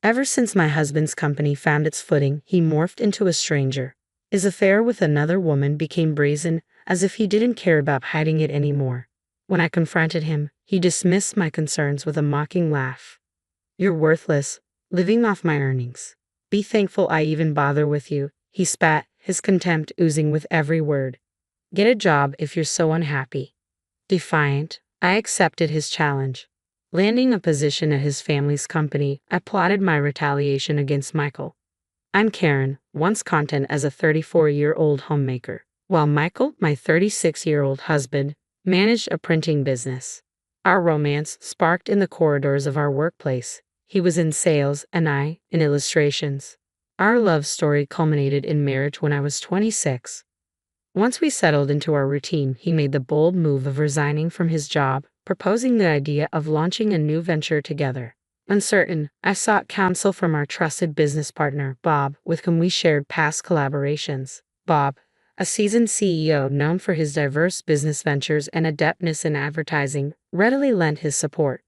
Ever since my husband's company found its footing, he morphed into a stranger. His affair with another woman became brazen, as if he didn't care about hiding it anymore. When I confronted him, he dismissed my concerns with a mocking laugh. "You're worthless, living off my earnings. Be thankful I even bother with you," he spat, his contempt oozing with every word. "Get a job if you're so unhappy." Defiant, I accepted his challenge. Landing a position at his family's company, I plotted my retaliation against Michael. I'm Karen, once content as a 34-year-old homemaker, while Michael, my 36-year-old husband, managed a printing business. Our romance sparked in the corridors of our workplace. He was in sales and I in illustrations. Our love story culminated in marriage when I was 26. Once we settled into our routine, he made the bold move of resigning from his job, proposing the idea of launching a new venture together. Uncertain, I sought counsel from our trusted business partner, Bob, with whom we shared past collaborations. Bob, a seasoned CEO known for his diverse business ventures and adeptness in advertising, readily lent his support.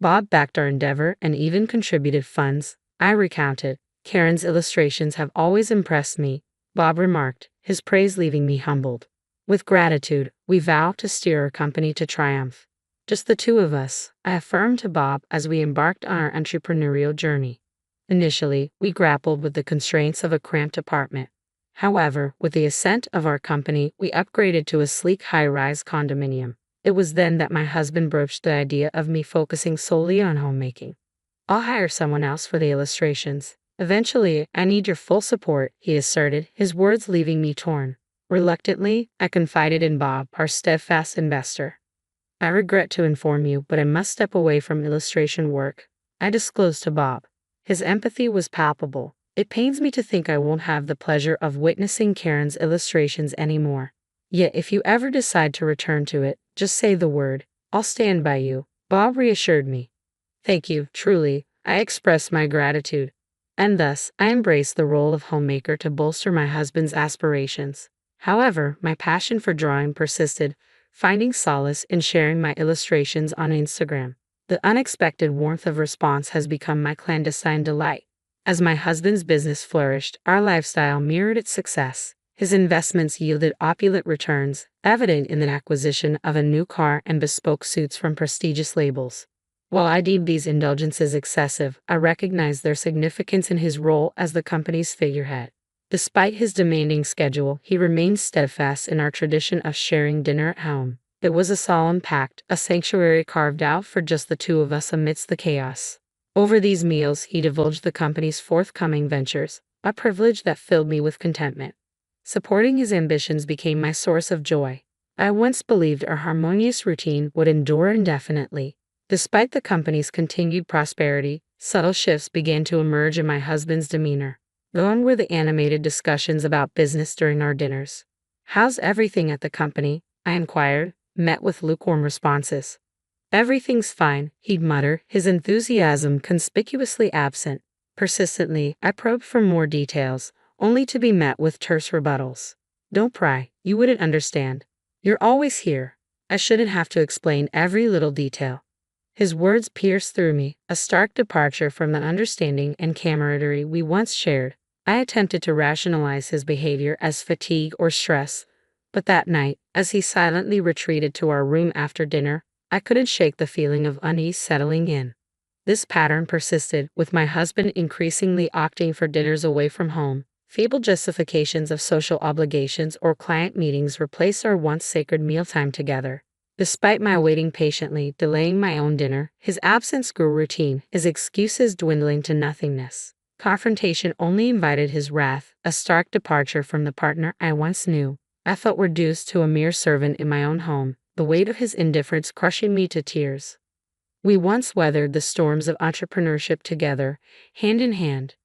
Bob backed our endeavor and even contributed funds. I recounted, "Karen's illustrations have always impressed me," Bob remarked, his praise leaving me humbled. With gratitude, we vowed to steer our company to triumph. Just the two of us, I affirmed to Bob as we embarked on our entrepreneurial journey. Initially, we grappled with the constraints of a cramped apartment. However, with the ascent of our company, we upgraded to a sleek high-rise condominium. It was then that my husband broached the idea of me focusing solely on homemaking. "I'll hire someone else for the illustrations. Eventually, I need your full support," he asserted, his words leaving me torn. Reluctantly, I confided in Bob, our steadfast investor. "I regret to inform you, but I must step away from illustration work," I disclosed to Bob. His empathy was palpable. "It pains me to think I won't have the pleasure of witnessing Karen's illustrations anymore. Yet if you ever decide to return to it, just say the word. I'll stand by you," Bob reassured me. "Thank you, truly," I expressed my gratitude. And thus, I embraced the role of homemaker to bolster my husband's aspirations. However, my passion for drawing persisted, finding solace in sharing my illustrations on Instagram. The unexpected warmth of response has become my clandestine delight. As my husband's business flourished, our lifestyle mirrored its success. His investments yielded opulent returns, evident in the acquisition of a new car and bespoke suits from prestigious labels. While I deemed these indulgences excessive, I recognized their significance in his role as the company's figurehead. Despite his demanding schedule, he remained steadfast in our tradition of sharing dinner at home. It was a solemn pact, a sanctuary carved out for just the two of us amidst the chaos. Over these meals, he divulged the company's forthcoming ventures, a privilege that filled me with contentment. Supporting his ambitions became my source of joy. I once believed our harmonious routine would endure indefinitely. Despite the company's continued prosperity, subtle shifts began to emerge in my husband's demeanor. Gone were the animated discussions about business during our dinners. "How's everything at the company?" I inquired, met with lukewarm responses. "Everything's fine," he'd mutter, his enthusiasm conspicuously absent. Persistently, I probed for more details, only to be met with terse rebuttals. "Don't pry, you wouldn't understand. You're always here. I shouldn't have to explain every little detail." His words pierced through me, a stark departure from the understanding and camaraderie we once shared. I attempted to rationalize his behavior as fatigue or stress, but that night, as he silently retreated to our room after dinner, I couldn't shake the feeling of unease settling in. This pattern persisted, with my husband increasingly opting for dinners away from home. Feeble justifications of social obligations or client meetings replaced our once sacred mealtime together. Despite my waiting patiently, delaying my own dinner, his absence grew routine, his excuses dwindling to nothingness. Confrontation only invited his wrath, a stark departure from the partner I once knew. I felt reduced to a mere servant in my own home, the weight of his indifference crushing me to tears. We once weathered the storms of entrepreneurship together, hand in hand.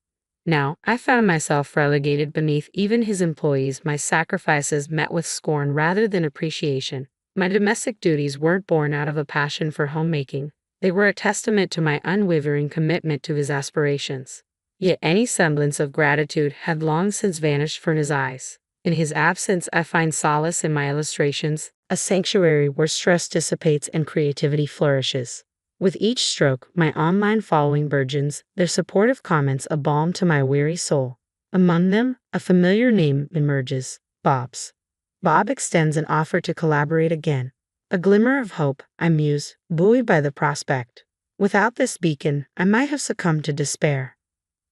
Now, I found myself relegated beneath even his employees, my sacrifices met with scorn rather than appreciation. My domestic duties weren't born out of a passion for homemaking. They were a testament to my unwavering commitment to his aspirations. Yet any semblance of gratitude had long since vanished from his eyes. In his absence, I find solace in my illustrations, a sanctuary where stress dissipates and creativity flourishes. With each stroke, my online following burgeons, their supportive comments a balm to my weary soul. Among them, a familiar name emerges, Bob's. Bob extends an offer to collaborate again. A glimmer of hope, I muse, buoyed by the prospect. Without this beacon, I might have succumbed to despair.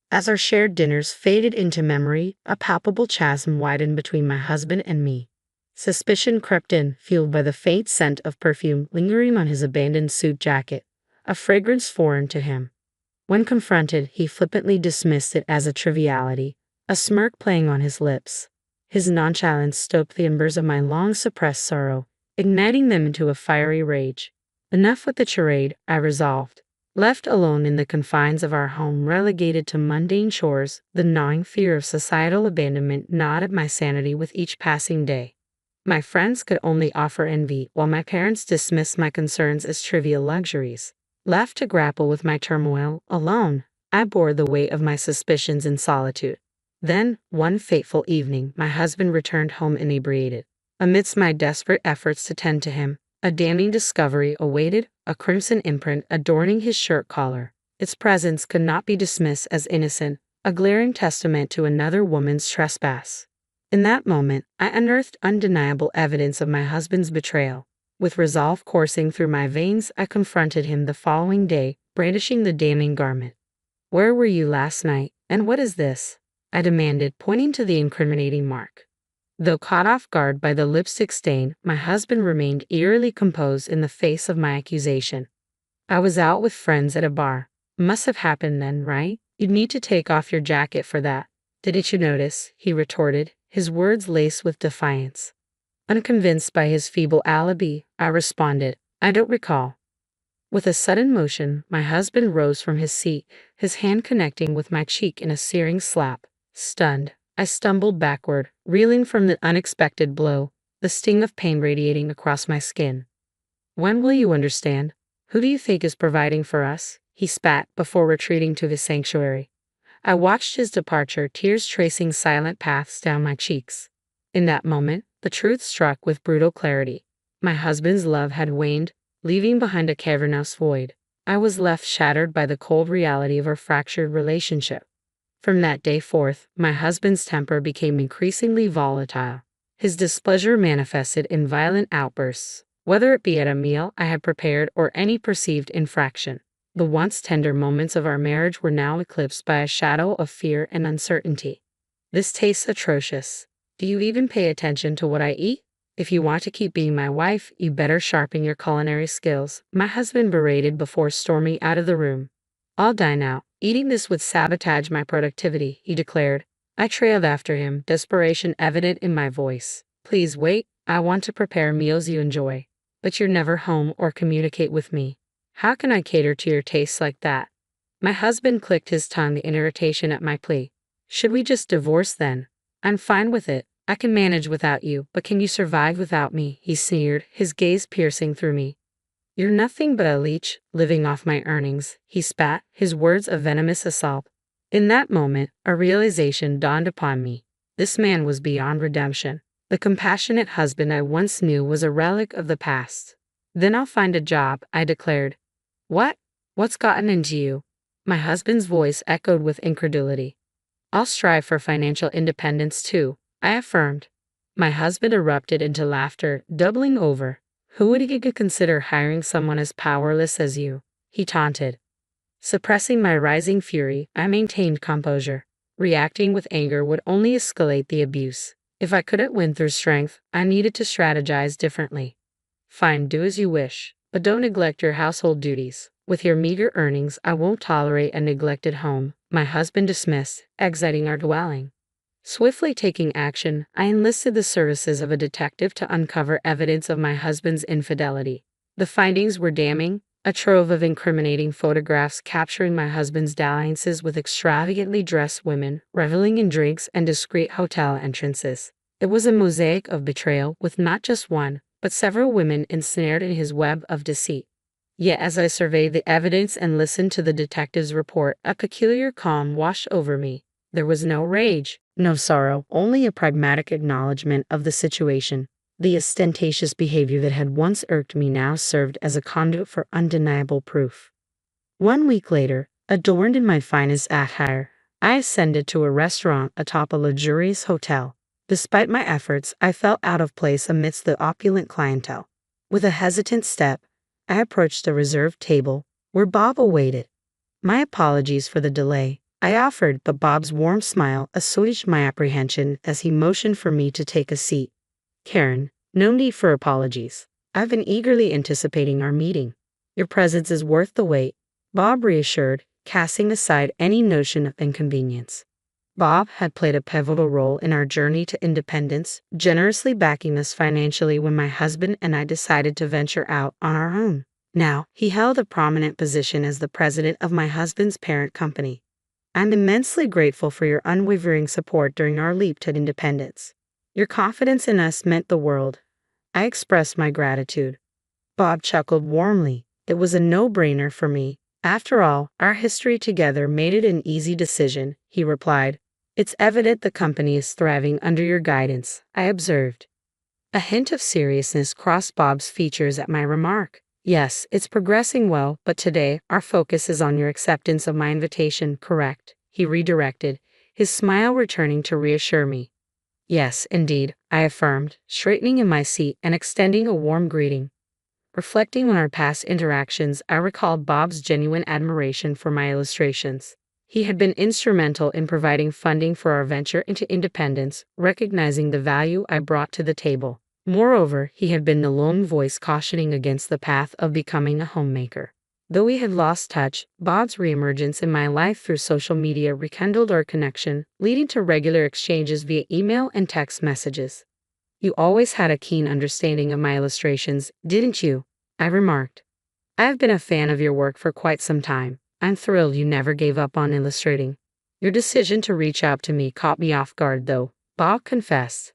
As our shared dinners faded into memory, a palpable chasm widened between my husband and me. Suspicion crept in, fueled by the faint scent of perfume lingering on his abandoned suit jacket, a fragrance foreign to him. When confronted, he flippantly dismissed it as a triviality, a smirk playing on his lips. His nonchalance stoked the embers of my long-suppressed sorrow, igniting them into a fiery rage. Enough with the charade, I resolved. Left alone in the confines of our home, relegated to mundane chores, the gnawing fear of societal abandonment gnawed at my sanity with each passing day. My friends could only offer envy, while my parents dismissed my concerns as trivial luxuries. Left to grapple with my turmoil alone, I bore the weight of my suspicions in solitude. Then, one fateful evening, my husband returned home inebriated. Amidst my desperate efforts to tend to him, a damning discovery awaited, a crimson imprint adorning his shirt collar. Its presence could not be dismissed as innocent, a glaring testament to another woman's trespass. In that moment, I unearthed undeniable evidence of my husband's betrayal. With resolve coursing through my veins, I confronted him the following day, brandishing the damning garment. "Where were you last night, and what is this?" I demanded, pointing to the incriminating mark. Though caught off guard by the lipstick stain, my husband remained eerily composed in the face of my accusation. "I was out with friends at a bar. Must have happened then, right? You'd need to take off your jacket for that. Didn't you notice?" he retorted, his words laced with defiance. Unconvinced by his feeble alibi, I responded, "I don't recall." With a sudden motion, my husband rose from his seat, his hand connecting with my cheek in a searing slap. Stunned, I stumbled backward, reeling from the unexpected blow, the sting of pain radiating across my skin. "When will you understand? Who do you think is providing for us?" he spat before retreating to his sanctuary. I watched his departure, tears tracing silent paths down my cheeks. In that moment, the truth struck with brutal clarity. My husband's love had waned, leaving behind a cavernous void. I was left shattered by the cold reality of our fractured relationship. From that day forth, my husband's temper became increasingly volatile. His displeasure manifested in violent outbursts, whether it be at a meal I had prepared or any perceived infraction. The once tender moments of our marriage were now eclipsed by a shadow of fear and uncertainty. "This tastes atrocious. Do you even pay attention to what I eat? If you want to keep being my wife, you better sharpen your culinary skills," my husband berated before storming out of the room. "I'll dine out. Eating this would sabotage my productivity," he declared. I trailed after him, desperation evident in my voice. "Please wait. I want to prepare meals you enjoy. But you're never home or communicate with me. How can I cater to your tastes like that?" My husband clicked his tongue in irritation at my plea. "Should we just divorce then? I'm fine with it. I can manage without you, but can you survive without me?" he sneered, his gaze piercing through me. "You're nothing but a leech, living off my earnings," he spat, his words a venomous assault. In that moment, a realization dawned upon me. This man was beyond redemption. The compassionate husband I once knew was a relic of the past. "Then I'll find a job," I declared. "What? What's gotten into you?" My husband's voice echoed with incredulity. "I'll strive for financial independence too," I affirmed. My husband erupted into laughter, doubling over. "Who would you consider hiring someone as powerless as you?" he taunted. Suppressing my rising fury, I maintained composure. Reacting with anger would only escalate the abuse. If I couldn't win through strength, I needed to strategize differently. "Fine, do as you wish, but don't neglect your household duties. With your meager earnings, I won't tolerate a neglected home," my husband dismissed, exiting our dwelling. Swiftly taking action, I enlisted the services of a detective to uncover evidence of my husband's infidelity. The findings were damning, a trove of incriminating photographs capturing my husband's dalliances with extravagantly dressed women, reveling in drinks and discreet hotel entrances. It was a mosaic of betrayal, with not just one, but several women ensnared in his web of deceit. Yet as I surveyed the evidence and listened to the detective's report, a peculiar calm washed over me. There was no rage, no sorrow, only a pragmatic acknowledgement of the situation. The ostentatious behavior that had once irked me now served as a conduit for undeniable proof. 1 week later, adorned in my finest attire, I ascended to a restaurant atop a luxurious hotel. Despite my efforts, I felt out of place amidst the opulent clientele. With a hesitant step, I approached the reserved table, where Bob awaited. My apologies for the delay, I offered, but Bob's warm smile assuaged my apprehension as he motioned for me to take a seat. Karen, no need for apologies. I've been eagerly anticipating our meeting. Your presence is worth the wait, Bob reassured, casting aside any notion of inconvenience. Bob had played a pivotal role in our journey to independence, generously backing us financially when my husband and I decided to venture out on our own. Now, he held a prominent position as the president of my husband's parent company. I'm immensely grateful for your unwavering support during our leap to independence. Your confidence in us meant the world. I expressed my gratitude. Bob chuckled warmly. It was a no-brainer for me. After all, our history together made it an easy decision, he replied. It's evident the company is thriving under your guidance, I observed. A hint of seriousness crossed Bob's features at my remark. Yes, it's progressing well, but today, our focus is on your acceptance of my invitation, correct? He redirected, his smile returning to reassure me. Yes, indeed, I affirmed, straightening in my seat and extending a warm greeting. Reflecting on our past interactions, I recalled Bob's genuine admiration for my illustrations. He had been instrumental in providing funding for our venture into independence, recognizing the value I brought to the table. Moreover, he had been the lone voice cautioning against the path of becoming a homemaker. Though we had lost touch, Bob's reemergence in my life through social media rekindled our connection, leading to regular exchanges via email and text messages. You always had a keen understanding of my illustrations, didn't you? I remarked. I've been a fan of your work for quite some time. I'm thrilled you never gave up on illustrating. Your decision to reach out to me caught me off guard, though, Bob confessed.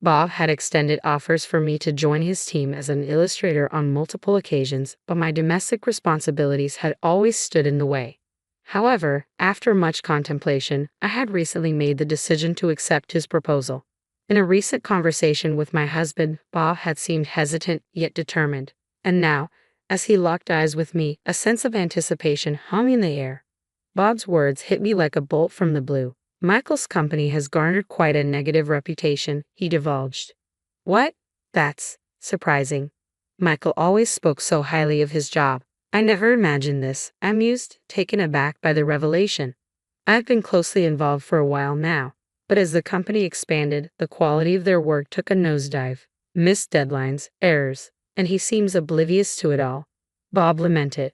Bob had extended offers for me to join his team as an illustrator on multiple occasions, but my domestic responsibilities had always stood in the way. However, after much contemplation, I had recently made the decision to accept his proposal. In a recent conversation with my husband, Bob had seemed hesitant yet determined, and now, as he locked eyes with me, a sense of anticipation hung in the air. Bob's words hit me like a bolt from the blue. Michael's company has garnered quite a negative reputation, he divulged. What? That's surprising. Michael always spoke so highly of his job. I never imagined this, I mused, taken aback by the revelation. I've been closely involved for a while now, but as the company expanded, the quality of their work took a nosedive. Missed deadlines, errors, and he seems oblivious to it all. Bob lamented.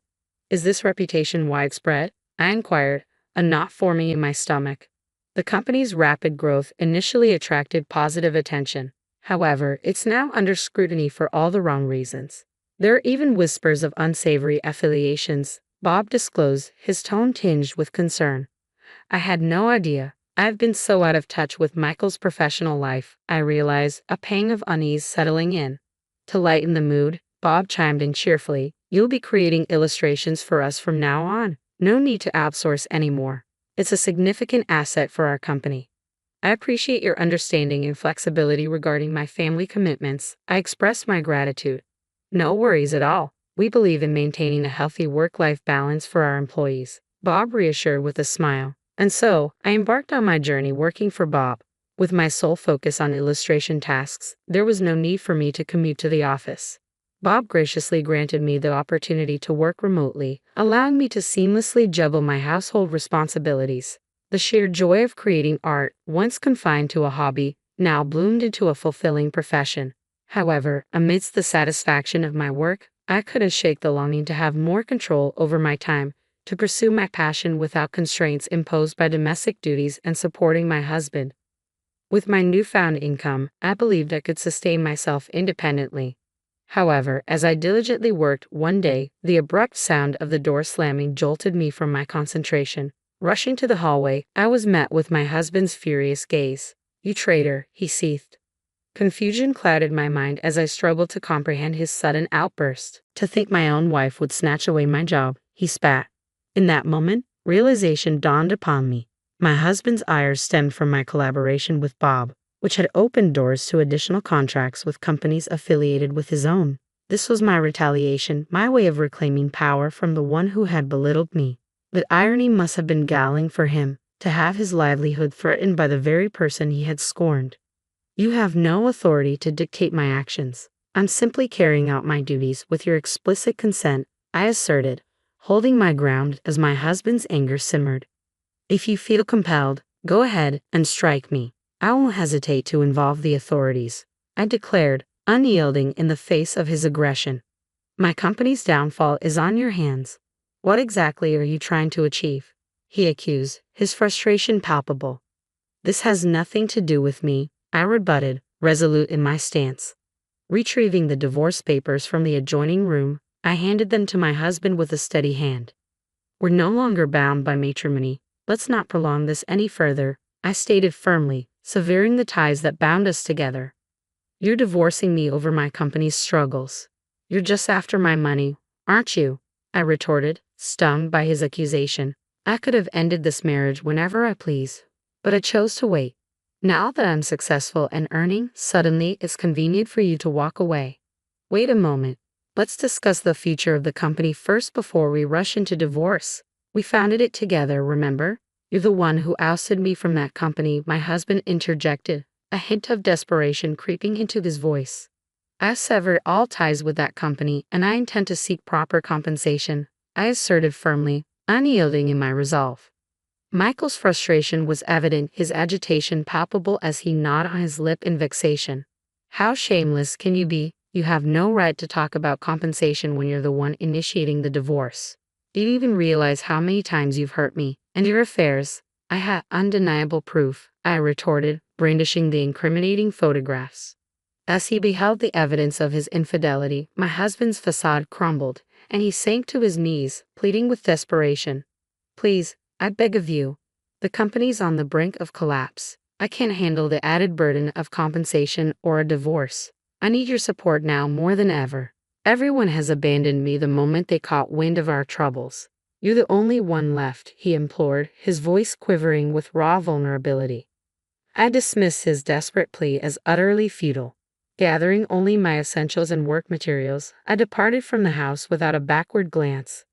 Is this reputation widespread? I inquired, a knot forming in my stomach. The company's rapid growth initially attracted positive attention. However, it's now under scrutiny for all the wrong reasons. There are even whispers of unsavory affiliations, Bob disclosed, his tone tinged with concern. I had no idea. I've been so out of touch with Michael's professional life, I realized, a pang of unease settling in. To lighten the mood, Bob chimed in cheerfully, You'll be creating illustrations for us from now on. No need to outsource anymore. It's a significant asset for our company. I appreciate your understanding and flexibility regarding my family commitments. I express my gratitude. No worries at all. We believe in maintaining a healthy work-life balance for our employees, Bob reassured with a smile. And so, I embarked on my journey working for Bob. With my sole focus on illustration tasks, there was no need for me to commute to the office. Bob graciously granted me the opportunity to work remotely, allowing me to seamlessly juggle my household responsibilities. The sheer joy of creating art, once confined to a hobby, now bloomed into a fulfilling profession. However, amidst the satisfaction of my work, I couldn't shake the longing to have more control over my time, to pursue my passion without constraints imposed by domestic duties and supporting my husband. With my newfound income, I believed I could sustain myself independently. However, as I diligently worked, one day, the abrupt sound of the door slamming jolted me from my concentration. Rushing to the hallway, I was met with my husband's furious gaze. You traitor, he seethed. Confusion clouded my mind as I struggled to comprehend his sudden outburst. To think my own wife would snatch away my job, he spat. In that moment, realization dawned upon me. My husband's ire stemmed from my collaboration with Bob. which had opened doors to additional contracts with companies affiliated with his own. This was my retaliation, my way of reclaiming power from the one who had belittled me. But irony must have been galling for him, to have his livelihood threatened by the very person he had scorned. You have no authority to dictate my actions. I'm simply carrying out my duties with your explicit consent, I asserted, holding my ground as my husband's anger simmered. If you feel compelled, go ahead and strike me. I won't hesitate to involve the authorities, I declared, unyielding in the face of his aggression. My company's downfall is on your hands. What exactly are you trying to achieve? He accused, his frustration palpable. This has nothing to do with me, I rebutted, resolute in my stance. Retrieving the divorce papers from the adjoining room, I handed them to my husband with a steady hand. We're no longer bound by matrimony. Let's not prolong this any further, I stated firmly, severing the ties that bound us together. You're divorcing me over my company's struggles. You're just after my money, aren't you? I retorted, stung by his accusation. I could have ended this marriage whenever I please, but I chose to wait. Now that I'm successful and earning, suddenly it's convenient for you to walk away. Wait a moment. Let's discuss the future of the company first before we rush into divorce. We founded it together, remember? You're the one who ousted me from that company, my husband interjected, a hint of desperation creeping into his voice. I severed all ties with that company, and I intend to seek proper compensation, I asserted firmly, unyielding in my resolve. Michael's frustration was evident, his agitation palpable as he gnawed on his lip in vexation. How shameless can you be? You have no right to talk about compensation when you're the one initiating the divorce. Do you even realize how many times you've hurt me and your affairs? I had undeniable proof, I retorted, brandishing the incriminating photographs. As he beheld the evidence of his infidelity, my husband's facade crumbled, and he sank to his knees, pleading with desperation. Please, I beg of you. The company's on the brink of collapse. I can't handle the added burden of compensation or a divorce. I need your support now more than ever. Everyone has abandoned me the moment they caught wind of our troubles. You're the only one left, he implored, his voice quivering with raw vulnerability. I dismissed his desperate plea as utterly futile. Gathering only my essentials and work materials, I departed from the house without a backward glance.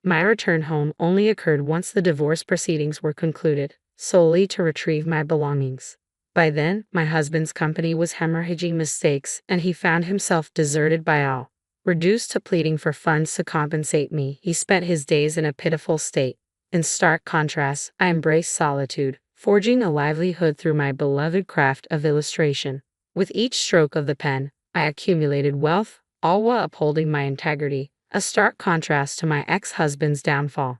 My return home only occurred once the divorce proceedings were concluded, solely to retrieve my belongings. By then, my husband's company was hemorrhaging mistakes, and he found himself deserted by all. Reduced to pleading for funds to compensate me, he spent his days in a pitiful state. In stark contrast, I embraced solitude, forging a livelihood through my beloved craft of illustration. With each stroke of the pen, I accumulated wealth, all while upholding my integrity, a stark contrast to my ex-husband's downfall.